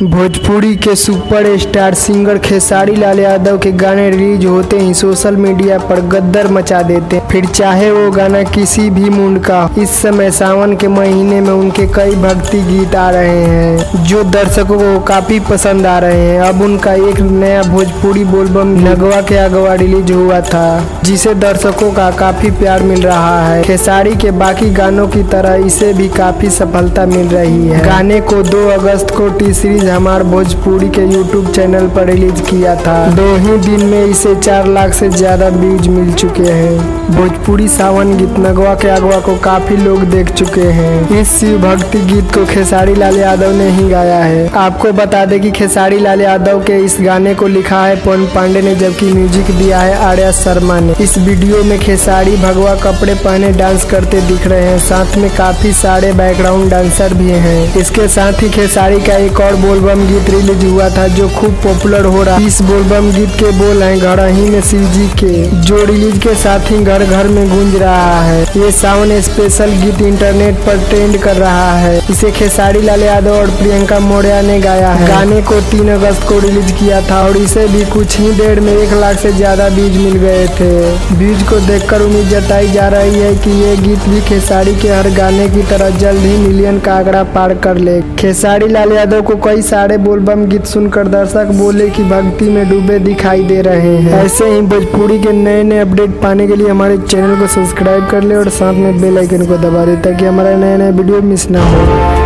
भोजपुरी के superstar singer Khesari Lal Yadav के गाने रिलीज होते ही सोशल मीडिया पर गदर मचा देते हैं। फिर चाहे वो गाना किसी भी मूड का हो। इस समय सावन के महीने में उनके कई भक्ति गीत आ रहे हैं जो दर्शकों को काफी पसंद आ रहे हैं। अब उनका एक नया भोजपुरी बोलबम नगवा के अगवा रिलीज हुआ था जिसे दर्शकों का काफी प्यार मिल रहा है। खेसारी के बाकी गानों की तरह इसे भी काफी सफलता मिल रही है। गाने को 2 अगस्त को टी सीरीज हमार भोजपुरी के यूट्यूब चैनल पर रिलीज किया था। 2 ही दिन में इसे 4 लाख से ज्यादा व्यूज मिल चुके हैं। भोजपुरी सावन गीत नगवा के अगवा को काफी लोग देख चुके हैं। इस शिव भक्ति गीत को खेसारी लाल यादव ने ही गाया है। आपको बता दें कि खेसारी लाल यादव के इस गाने को लिखा है पवन पांडे ने, जबकि म्यूजिक दिया है आर्या शर्मा ने। इस वीडियो में खेसारी भगवा कपड़े पहने डांस करते दिख रहे हैं। साथ में काफी सारे बैकग्राउंड डांसर भी हैं। इसके साथ ही खेसारी का एक और बोलबम गीत रिलीज हुआ था जो खूब पॉपुलर हो रहा है। इस बोलबम गीत के बोल हैं घर ही में शिव जी के, जो रिलीज के साथ ही घर घर में गूंज रहा है। ये सावन स्पेशल गीत इंटरनेट पर ट्रेंड कर रहा है। इसे खेसारी लाल यादव और प्रियंका मौर्य ने गाया है। गाने को 3 अगस्त को रिलीज किया था और इसे भी कुछ ही देर में 1 लाख से ज्यादा व्यूज मिल गए थे। व्यूज को देखकर उम्मीद जताई जा रही है कि ये गीत भी खेसारी के हर गाने की तरह जल्द ही मिलियन का आंकड़ा पार कर ले। खेसारी लाल यादव को कई सारे बोलबम गीत सुनकर दर्शक बोले कि भक्ति में डूबे दिखाई दे रहे हैं। ऐसे ही भोजपुरी के नए नए अपडेट पाने के लिए हमारे चैनल को सब्सक्राइब कर ले और साथ में बेल आइकन को दबा दे ताकि हमारा नया नया वीडियो मिस ना हो।